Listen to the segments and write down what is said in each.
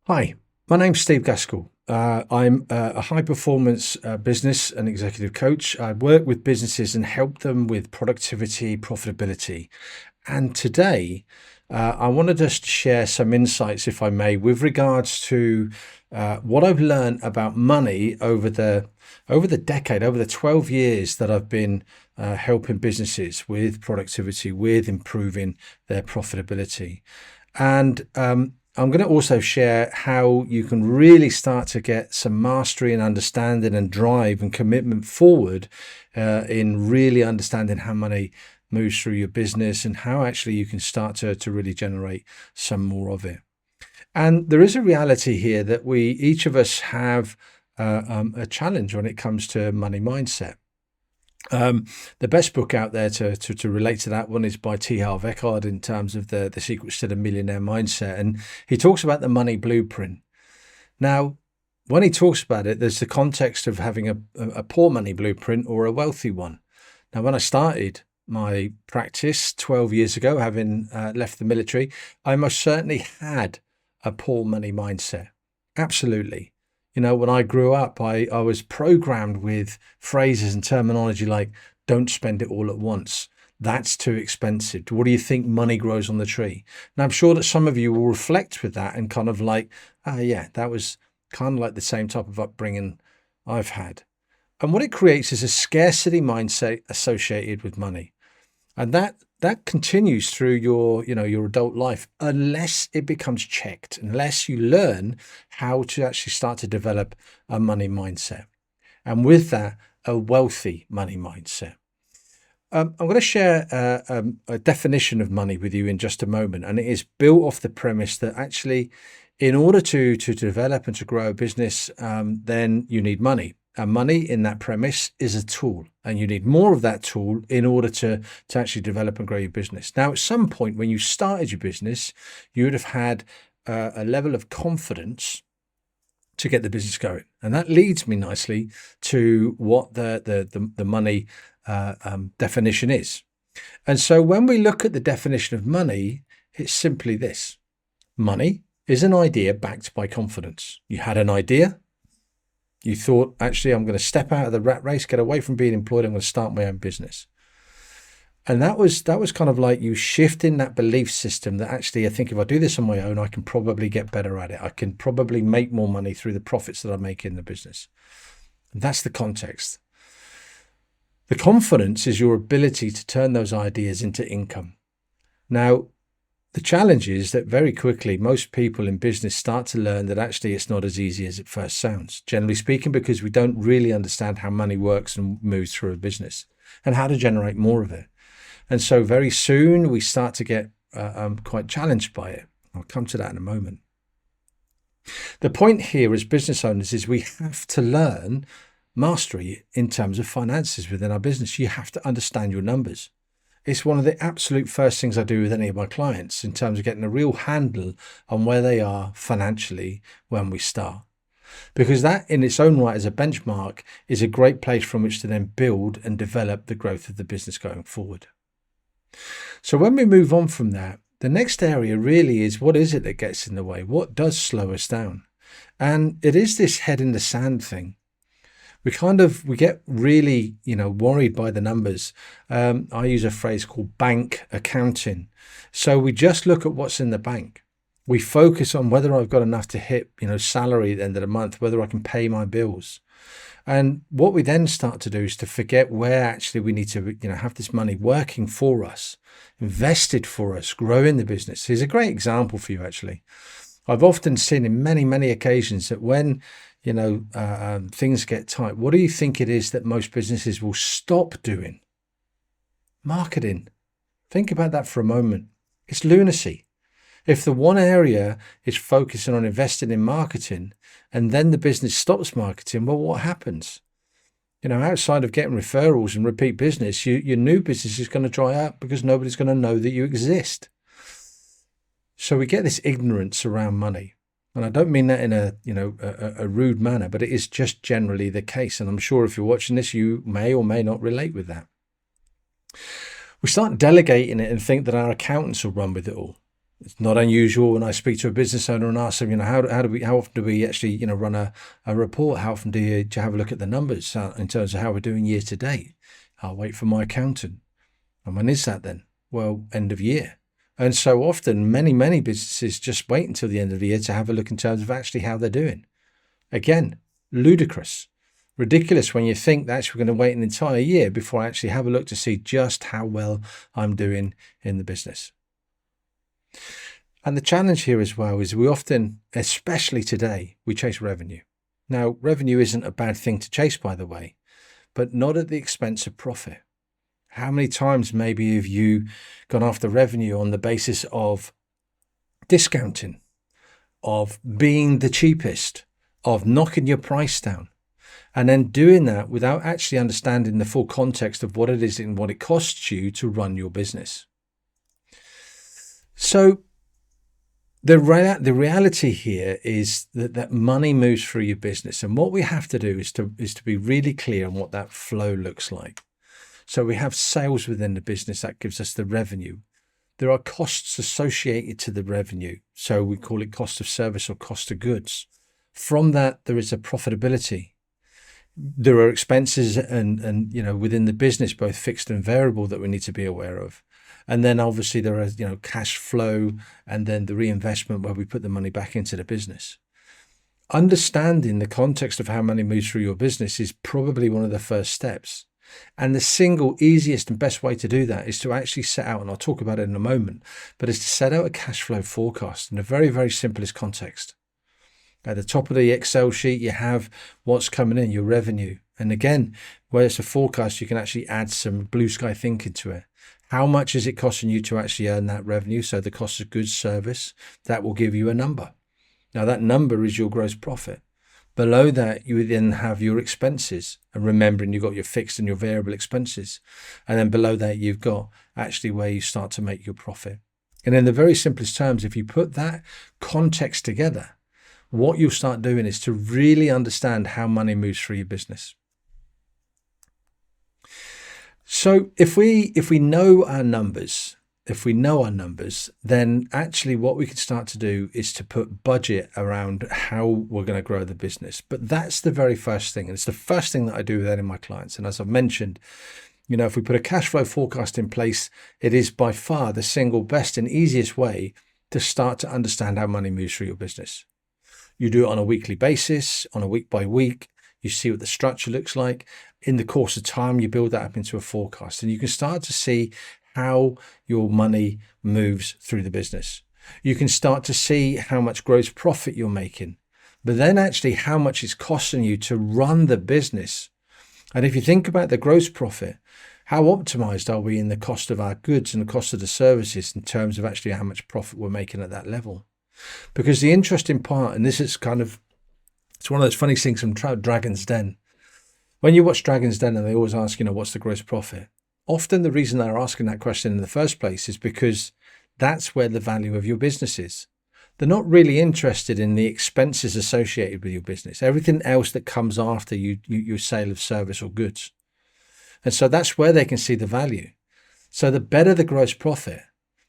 Hi, my name's Steve Gaskell. I'm a high performance business and executive coach. I work with businesses and help them with productivity, profitability. And today, I wanted just to share some insights, if I may, with regards to what I've learned about money over the decade, over the 12 years that I've been helping businesses with productivity, with improving their profitability. And I'm going to also share how you can really start to get some mastery and understanding and drive and commitment forward in really understanding how money moves through your business and how actually you can start to really generate some more of it. And there is a reality here that we each of us have a challenge when it comes to money mindset. The best book out there to relate to that one is by T. Harv Eker in terms of the secrets to the millionaire mindset. And he talks about the money blueprint. Now, when he talks about it, there's the context of having a poor money blueprint or a wealthy one. Now, when I started my practice 12 years ago, having left the military, I most certainly had a poor money mindset. Absolutely. You know, when I grew up, I was programmed with phrases and terminology like, don't spend it all at once. That's too expensive. What do you think money grows on the tree? And I'm sure that some of you will reflect with that and kind of like, yeah, that was kind of like the same type of upbringing I've had. And what it creates is a scarcity mindset associated with money. And that continues through your adult life unless it becomes checked, unless you learn how to actually start to develop a money mindset. And with that, a wealthy money mindset. I'm going to share a definition of money with you in just a moment, and it is built off the premise that actually, in order to develop and to grow a business, then you need money. And money in that premise is a tool, and you need more of that tool in order to actually develop and grow your business. Now, at some point when you started your business, you would have had a level of confidence to get the business going, and that leads me nicely to what the money definition is. And so, when we look at the definition of money, it's simply this: money is an idea backed by confidence. You had an idea. You thought, actually, I'm going to step out of the rat race, get away from being employed. I'm going to start my own business. And that was kind of like you shifting that belief system that actually, I think if I do this on my own, I can probably get better at it. I can probably make more money through the profits that I make in the business. And that's the context. The confidence is your ability to turn those ideas into income. Now, the challenge is that very quickly, most people in business start to learn that actually it's not as easy as it first sounds, generally speaking, because we don't really understand how money works and moves through a business and how to generate more of it. And so very soon we start to get quite challenged by it. I'll come to that in a moment. The point here as business owners is we have to learn mastery in terms of finances within our business. You have to understand your numbers. It's one of the absolute first things I do with any of my clients in terms of getting a real handle on where they are financially when we start. Because that in its own right as a benchmark is a great place from which to then build and develop the growth of the business going forward. So when we move on from that, the next area really is, what is it that gets in the way? What does slow us down? And it is this head in the sand thing. We get really, worried by the numbers. I use a phrase called bank accounting. So we just look at what's in the bank. We focus on whether I've got enough to hit, salary at the end of the month, whether I can pay my bills. And what we then start to do is to forget where actually we need to, have this money working for us, invested for us, growing the business. Here's a great example for you, actually. I've often seen in many, many occasions that when things get tight, what do you think it is that most businesses will stop doing? Marketing. Think about that for a moment. It's lunacy. If the one area is focusing on investing in marketing and then the business stops marketing, well, what happens? Outside of getting referrals and repeat business, your new business is going to dry up because nobody's going to know that you exist. So we get this ignorance around money. And I don't mean that in a rude manner, but it is just generally the case. And I'm sure if you're watching this, you may or may not relate with that. We start delegating it and think that our accountants will run with it all. It's not unusual when I speak to a business owner and ask them, how often do we actually, run a report? How often do you have a look at the numbers in terms of how we're doing year to date? I'll wait for my accountant. And when is that then? Well, end of year. And so often, many businesses just wait until the end of the year to have a look in terms of actually how they're doing. Again, ludicrous, ridiculous when you think that actually we're going to wait an entire year before I actually have a look to see just how well I'm doing in the business. And the challenge here as well is we often, especially today, we chase revenue. Now, revenue isn't a bad thing to chase, by the way, but not at the expense of profit. How many times maybe have you gone after revenue on the basis of discounting, of being the cheapest, of knocking your price down, and then doing that without actually understanding the full context of what it is and what it costs you to run your business? So the reality here is that money moves through your business, and what we have to do is to be really clear on what that flow looks like. So we have sales within the business that gives us the revenue. There are costs associated to the revenue. So we call it cost of service or cost of goods. From that, there is a profitability. There are expenses and within the business, both fixed and variable, that we need to be aware of. And then obviously there are, cash flow and then the reinvestment where we put the money back into the business. Understanding the context of how money moves through your business is probably one of the first steps. And the single easiest and best way to do that is to actually set out, and I'll talk about it in a moment, but is to set out a cash flow forecast in a very, very simplest context. At the top of the Excel sheet, you have what's coming in, your revenue. And again, where it's a forecast, you can actually add some blue sky thinking to it. How much is it costing you to actually earn that revenue? So the cost of goods service, that will give you a number. Now that number is your gross profit. Below that, you then have your expenses, and remembering you've got your fixed and your variable expenses. And then below that, you've got actually where you start to make your profit. And in the very simplest terms, if you put that context together, what you'll start doing is to really understand how money moves through your business. So if we know our numbers, then actually what we can start to do is to put budget around how we're going to grow the business. But that's the very first thing. And it's the first thing that I do with any of my clients. And as I've mentioned, if we put a cash flow forecast in place, it is by far the single best and easiest way to start to understand how money moves through your business. You do it on a weekly basis, on a week by week. You see what the structure looks like. In the course of time, you build that up into a forecast, and you can start to see how your money moves through the business. You can start to see how much gross profit you're making, but then actually how much it's costing you to run the business. And if you think about the gross profit, how optimized are we in the cost of our goods and the cost of the services in terms of actually how much profit we're making at that level? Because the interesting part, and this is it's one of those funny things from Dragon's Den. When you watch Dragon's Den and they always ask, what's the gross profit? Often the reason they're asking that question in the first place is because that's where the value of your business is. They're not really interested in the expenses associated with your business, everything else that comes after your sale of service or goods. And so that's where they can see the value. So the better the gross profit,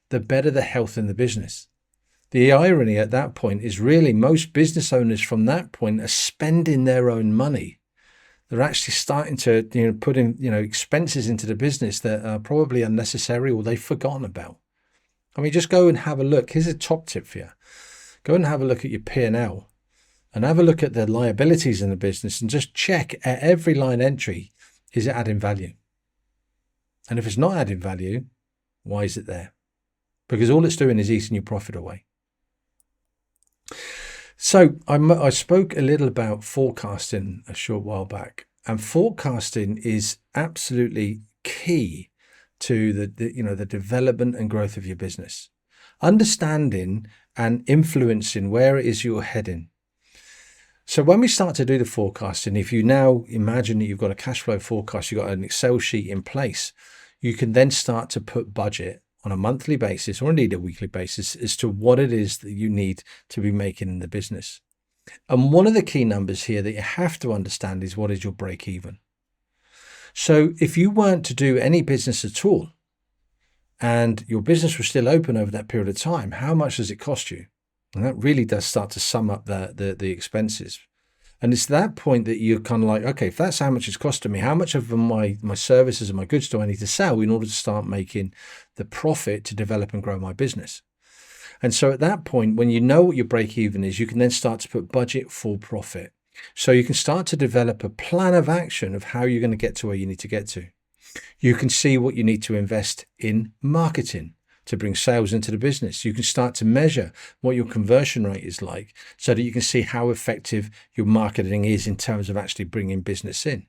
the better the health in the business. The irony at that point is really most business owners from that point are spending their own money. They're actually starting to put in expenses into the business that are probably unnecessary or they've forgotten about. I mean, just go and have a look. Here's a top tip for you. Go and have a look at your P&L and have a look at the liabilities in the business and just check at every line entry, is it adding value? And if it's not adding value, why is it there? Because all it's doing is eating your profit away. So I spoke a little about forecasting a short while back, and forecasting is absolutely key to the development and growth of your business. Understanding and influencing where it is you're heading. So when we start to do the forecasting, if you now imagine that you've got a cash flow forecast, you've got an Excel sheet in place, you can then start to put budget on a monthly basis or indeed a weekly basis as to what it is that you need to be making in the business. And one of the key numbers here that you have to understand is what is your break even. So if you weren't to do any business at all and your business was still open over that period of time, how much does it cost you? And that really does start to sum up the expenses. And it's that point that you're kind of like, okay, if that's how much it's costing me, how much of my services and my goods do I need to sell in order to start making the profit to develop and grow my business? And so at that point, when you know what your break even is, you can then start to put budget for profit. So you can start to develop a plan of action of how you're going to get to where you need to get to. You can see what you need to invest in marketing to bring sales into the business. You can start to measure what your conversion rate is like so that you can see how effective your marketing is in terms of actually bringing business in.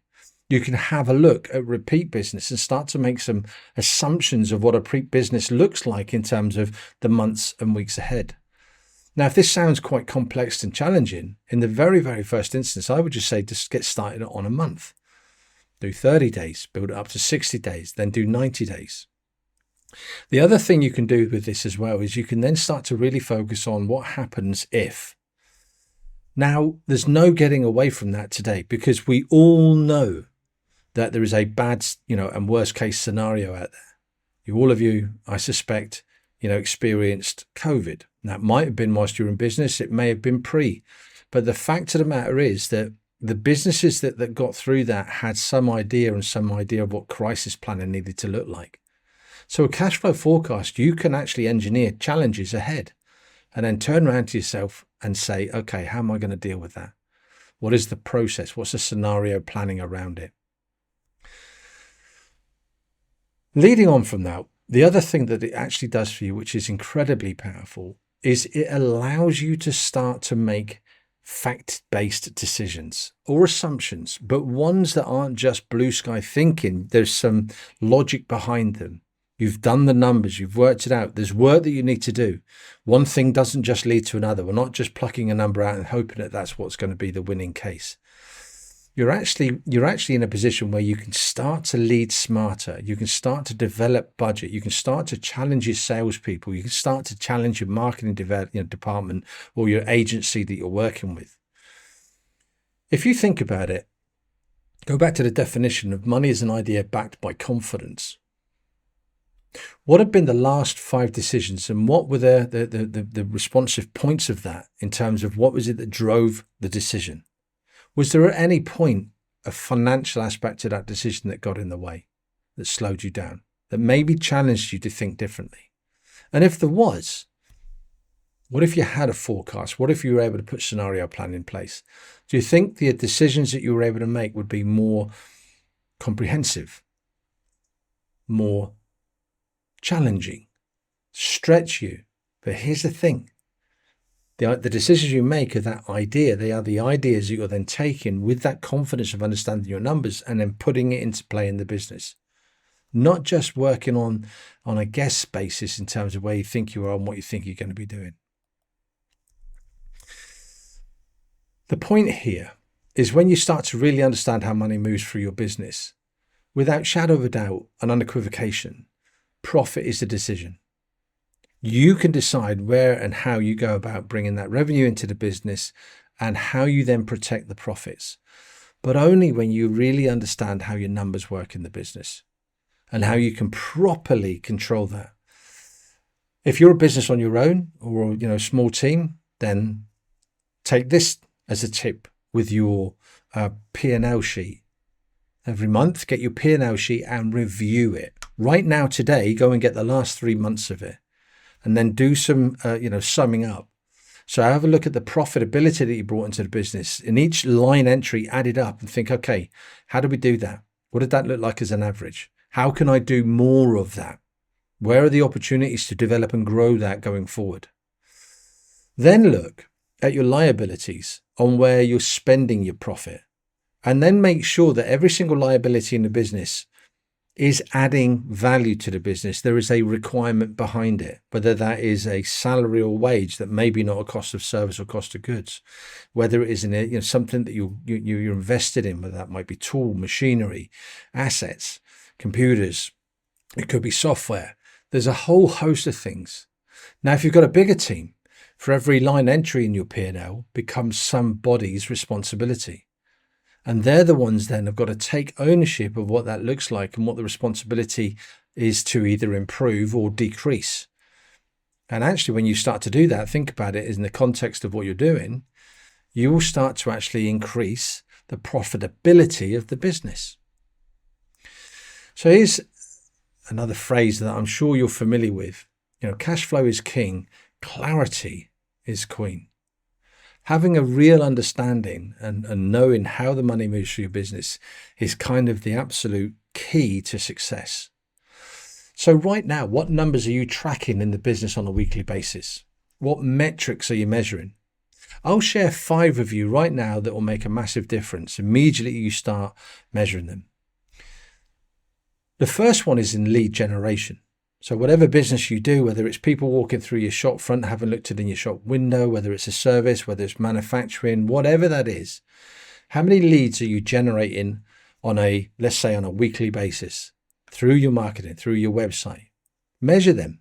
You can have a look at repeat business and start to make some assumptions of what a repeat business looks like in terms of the months and weeks ahead. Now, if this sounds quite complex and challenging, in the very, very first instance, I would just say just get started on a month. Do 30 days, build it up to 60 days, then do 90 days. The other thing you can do with this as well is you can then start to really focus on what happens if. Now, there's no getting away from that today because we all know that there is a bad, and worst case scenario out there. All of you, I suspect, experienced COVID. That might have been whilst you were in business. It may have been pre. But the fact of the matter is that the businesses that got through that had some idea of what crisis planning needed to look like. So a cash flow forecast, you can actually engineer challenges ahead and then turn around to yourself and say, okay, how am I going to deal with that? What is the process? What's the scenario planning around it? Leading on from that, the other thing that it actually does for you, which is incredibly powerful, is it allows you to start to make fact-based decisions or assumptions, but ones that aren't just blue sky thinking. There's some logic behind them. You've done the numbers, you've worked it out. There's work that you need to do. One thing doesn't just lead to another. We're not just plucking a number out and hoping that that's what's going to be the winning case. You're actually in a position where you can start to lead smarter. You can start to develop budget. You can start to challenge your salespeople. You can start to challenge your marketing department or your agency that you're working with. If you think about it, go back to the definition of money as an idea backed by confidence. What have been the last 5 decisions, and what were the responsive points of that in terms of what was it that drove the decision? Was there at any point a financial aspect to that decision that got in the way, that slowed you down, that maybe challenged you to think differently? And if there was, what if you had a forecast? What if you were able to put scenario plan in place? Do you think the decisions that you were able to make would be more comprehensive, more challenging, stretch you? But here's the thing. The decisions you make are that idea. They are the ideas that you're then taking with that confidence of understanding your numbers and then putting it into play in the business. Not just working on a guess basis in terms of where you think you are and what you think you're going to be doing. The point here is when you start to really understand how money moves through your business, without shadow of a doubt and unequivocation, profit is the decision. You can decide where and how you go about bringing that revenue into the business and how you then protect the profits, but only when you really understand how your numbers work in the business and how you can properly control that. If you're a business on your own or a small team, then take this as a tip with your P&L sheet. Every month, get your P&L sheet and review it. Right now, today, go and get the last 3 months of it. And then do some, summing up. So have a look at the profitability that you brought into the business. In each line entry, add it up and think, okay, how do we do that? What did that look like as an average? How can I do more of that? Where are the opportunities to develop and grow that going forward? Then look at your liabilities on where you're spending your profit. And then make sure that every single liability in the business is adding value to the business. There is a requirement behind it, whether that is a salary or wage that may be not a cost of service or cost of goods, whether it is in something that you're invested in, whether that might be tool, machinery, assets, computers, it could be software. There's a whole host of things. Now, if you've got a bigger team, for every line entry in your P&L becomes somebody's responsibility. And they're the ones then have got to take ownership of what that looks like and what the responsibility is to either improve or decrease. And actually, when you start to do that, think about it in the context of what you're doing, you will start to actually increase the profitability of the business. So here's another phrase that I'm sure you're familiar with. Cash flow is king, clarity is queen. Having a real understanding and knowing how the money moves through your business is kind of the absolute key to success. So right now, what numbers are you tracking in the business on a weekly basis? What metrics are you measuring? I'll share 5 of you right now that will make a massive difference. Immediately you start measuring them. The first one is in lead generation. So whatever business you do, whether it's people walking through your shop front, haven't looked at in your shop window, whether it's a service, whether it's manufacturing, whatever that is, how many leads are you generating on let's say on a weekly basis through your marketing, through your website? Measure them.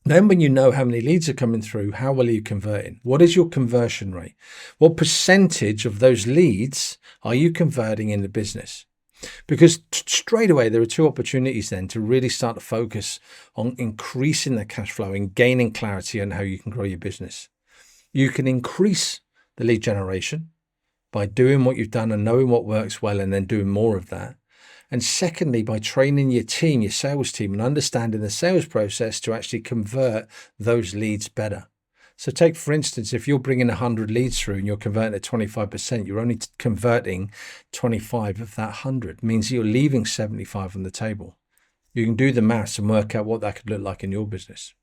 Then when you know how many leads are coming through, how well are you converting? What is your conversion rate? What percentage of those leads are you converting in the business? Because straight away, there are 2 opportunities then to really start to focus on increasing the cash flow and gaining clarity on how you can grow your business. You can increase the lead generation by doing what you've done and knowing what works well and then doing more of that. And secondly, by training your team, your sales team, and understanding the sales process to actually convert those leads better. So take, for instance, if you're bringing 100 leads through and you're converting at 25%, you're only converting 25 of that 100. It means you're leaving 75 on the table. You can do the maths and work out what that could look like in your business.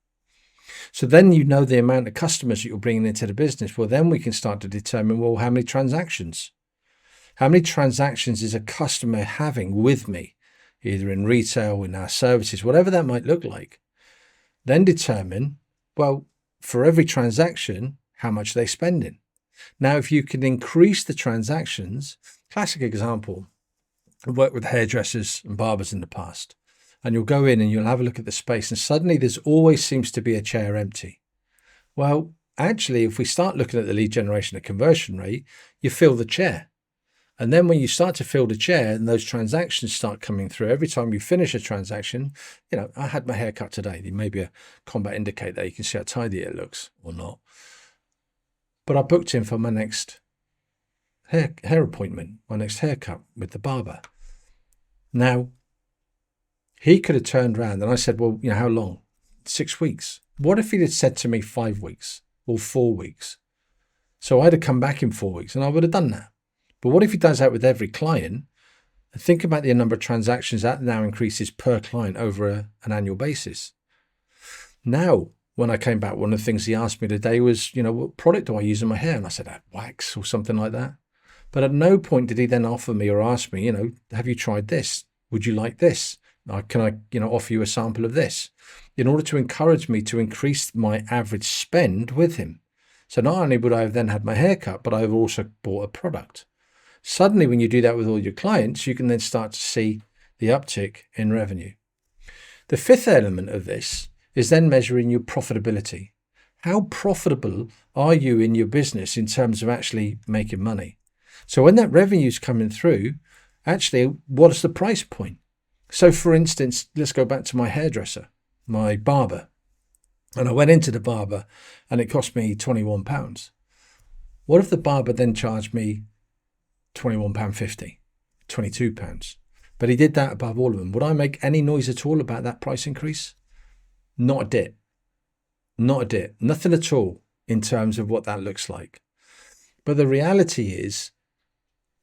So then you know the amount of customers that you're bringing into the business. Well, then we can start to determine, well, how many transactions? How many transactions is a customer having with me, either in retail, in our services, whatever that might look like? Then determine, well, for every transaction, how much are they spending? Now, if you can increase the transactions, classic example, I've worked with hairdressers and barbers in the past, and you'll go in and you'll have a look at the space and suddenly there's always seems to be a chair empty. Well, actually, if we start looking at the lead generation and conversion rate, you fill the chair. And then when you start to fill the chair and those transactions start coming through, every time you finish a transaction, I had my hair cut today. There may be a combat indicator. You can see how tidy it looks or not. But I booked in for my next hair appointment, my next haircut with the barber. Now, he could have turned around and I said, well, how long? 6 weeks. What if he'd had said to me 5 weeks or 4 weeks? So I'd have come back in 4 weeks and I would have done that. But what if he does that with every client? And think about the number of transactions that now increases per client over an annual basis. Now, when I came back, one of the things he asked me today was, what product do I use in my hair? And I said, wax or something like that. But at no point did he then offer me or ask me, have you tried this? Would you like this? Can I, offer you a sample of this? In order to encourage me to increase my average spend with him. So not only would I have then had my hair cut, but I've also bought a product. Suddenly, when you do that with all your clients, you can then start to see the uptick in revenue. The 5th element of this is then measuring your profitability. How profitable are you in your business in terms of actually making money? So when that revenue is coming through, actually, what is the price point? So for instance, let's go back to my hairdresser, my barber. And I went into the barber and it cost me £21. What if the barber then charged me £21.50, £22? But he did that above all of them. Would I make any noise at all about that price increase? Not a dit. Not a dit. Nothing at all in terms of what that looks like. But the reality is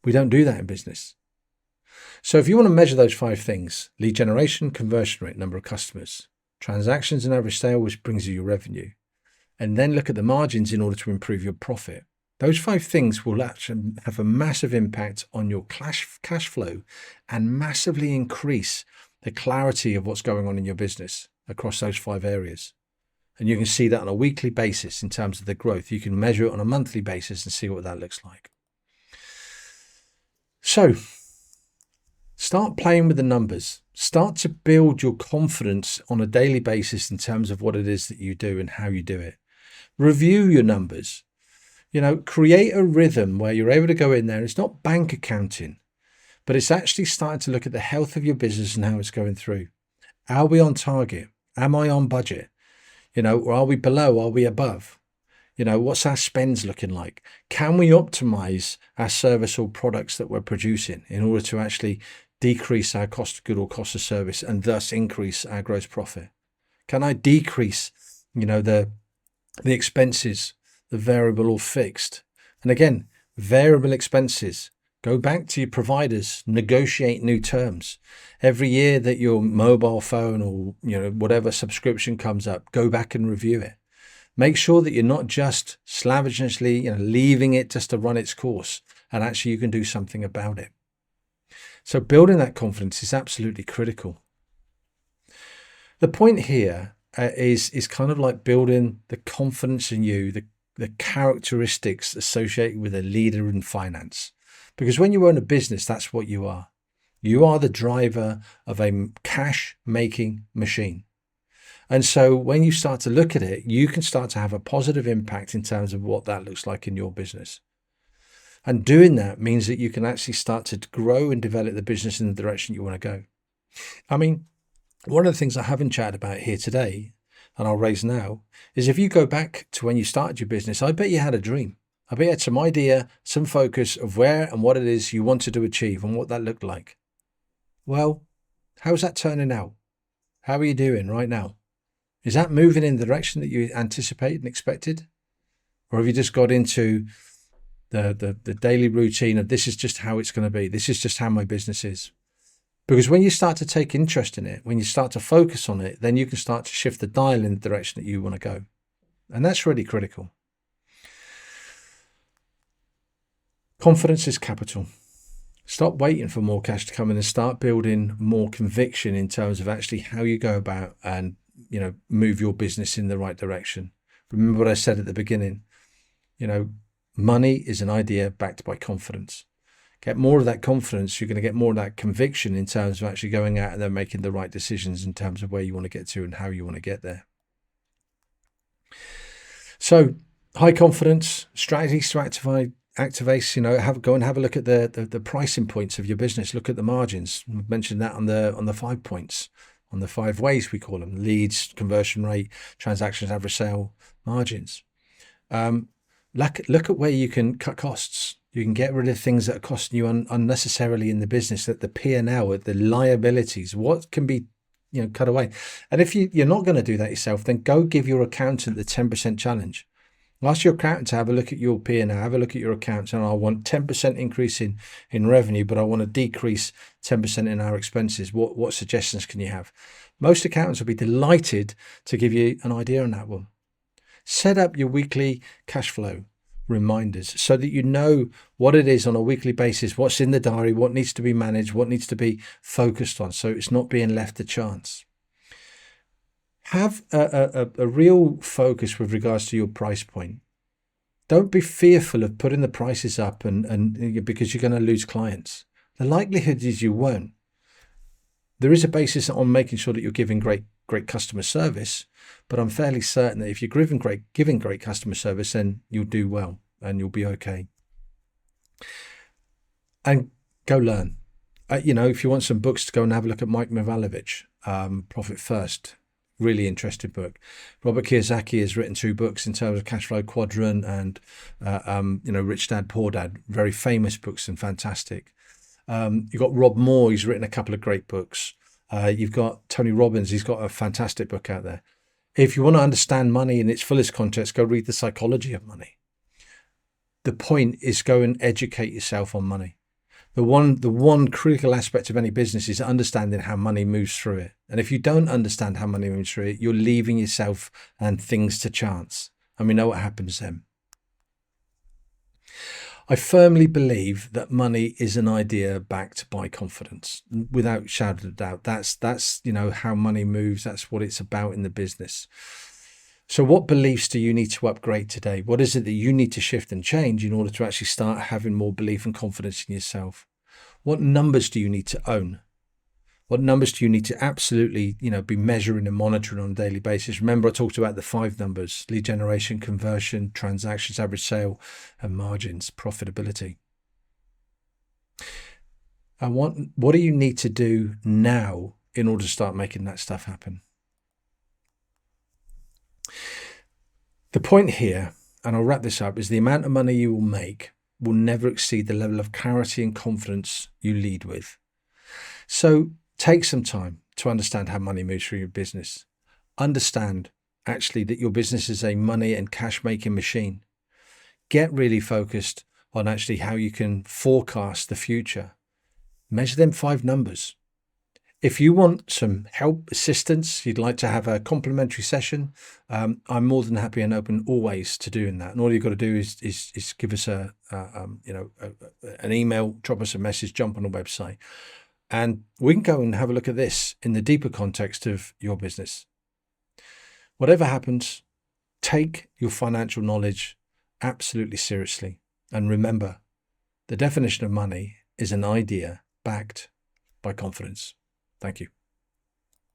we don't do that in business. So if you want to measure those 5 things, lead generation, conversion rate, number of customers, transactions and average sale, which brings you your revenue, and then look at the margins in order to improve your profit. Those 5 things will actually have a massive impact on your cash flow and massively increase the clarity of what's going on in your business across those 5 areas. And you can see that on a weekly basis in terms of the growth. You can measure it on a monthly basis and see what that looks like. So start playing with the numbers. Start to build your confidence on a daily basis in terms of what it is that you do and how you do it. Review your numbers. Create a rhythm where you're able to go in there. It's not bank accounting, but it's actually starting to look at the health of your business and how it's going through. Are we on target? Am I on budget? Or are we below? Are we above? What's our spends looking like? Can we optimize our service or products that we're producing in order to actually decrease our cost of good or cost of service and thus increase our gross profit? Can I decrease, the expenses, the variable or fixed? And again, variable expenses. Go back to your providers, negotiate new terms. Every year that your mobile phone or whatever subscription comes up, go back and review it. Make sure that you're not just slavishly leaving it just to run its course, and actually you can do something about it. So building that confidence is absolutely critical. The point here is kind of like building the confidence in you, the characteristics associated with a leader in finance. Because when you own a business, that's what you are. You are the driver of a cash-making machine. And so when you start to look at it, you can start to have a positive impact in terms of what that looks like in your business. And doing that means that you can actually start to grow and develop the business in the direction you want to go. I mean, one of the things I haven't chatted about here today, and I'll raise now, is if you go back to when you started your business, I bet you had a dream. I bet you had some idea, some focus of where and what it is you wanted to achieve and what that looked like. Well, how's that turning out? How are you doing right now? Is that moving in the direction that you anticipated and expected? Or have you just got into the daily routine of this is just how it's going to be? This is just how my business is. Because when you start to take interest in it, when you start to focus on it, then you can start to shift the dial in the direction that you want to go. And that's really critical. Confidence is capital. Stop waiting for more cash to come in and start building more conviction in terms of actually how you go about and move your business in the right direction. Remember what I said at the beginning, money is an idea backed by confidence. Get more of that confidence, you're going to get more of that conviction in terms of actually going out and then making the right decisions in terms of where you want to get to and how you want to get there. So high confidence, strategies to activate, go and have a look at the pricing points of your business. Look at the margins. We've mentioned that on the 5 points. On the 5 ways we call them: leads, conversion rate, transactions, average sale, margins. Look at where you can cut costs. You can get rid of things that are costing you unnecessarily in the business, that the P&L, the liabilities, what can be cut away. And if you're not going to do that yourself, then go give your accountant the 10% challenge. Ask your accountant to have a look at your P&L, have a look at your accounts, and I want 10% increase in revenue, but I want to decrease 10% in our expenses. What suggestions can you have? Most accountants will be delighted to give you an idea on that one. Set up your weekly cash flow reminders so that you know what it is on a weekly basis, what's in the diary, what needs to be managed, what needs to be focused on, so it's not being left to chance. Have a real focus with regards to your price point. Don't be fearful of putting the prices up and because you're going to lose clients. The likelihood is you won't. There is a basis on making sure that you're giving great customer service, but I'm fairly certain that if you're giving great customer service, then you'll do well and you'll be okay. And go learn. If you want some books, to go and have a look at Mike Mivalovich, Profit First. Really interesting book. Robert Kiyosaki has written 2 books in terms of Cash Flow Quadrant and Rich Dad Poor Dad. Very famous books and fantastic. You've got Rob Moore. He's written a couple of great books. You've got Tony Robbins. He's got a fantastic book out there. If you want to understand money in its fullest context, go read The Psychology of Money. The point is, go and educate yourself on money. The one critical aspect of any business is understanding how money moves through it. And if you don't understand how money moves through it, you're leaving yourself and things to chance. And we know what happens then. I firmly believe that money is an idea backed by confidence, without shadow of doubt. That's how money moves. That's what it's about in the business. So what beliefs do you need to upgrade today? What is it that you need to shift and change in order to actually start having more belief and confidence in yourself? What numbers do you need to own? What numbers do you need to absolutely, be measuring and monitoring on a daily basis? Remember, I talked about the 5 numbers: lead generation, conversion, transactions, average sale, and margins, profitability. And what do you need to do now in order to start making that stuff happen. The point here, and I'll wrap this up, is the amount of money you will make will never exceed the level of clarity and confidence you lead with. So take some time to understand how money moves through your business. Understand actually that your business is a money and cash making machine. Get really focused on actually how you can forecast the future. Measure them 5 numbers. If you want some help, assistance, you'd like to have a complimentary session, I'm more than happy and open always to doing that. And all you've got to do is give us an email, drop us a message, jump on the website, and we can go and have a look at this in the deeper context of your business. Whatever happens, take your financial knowledge absolutely seriously. And remember, the definition of money is an idea backed by confidence. Thank you.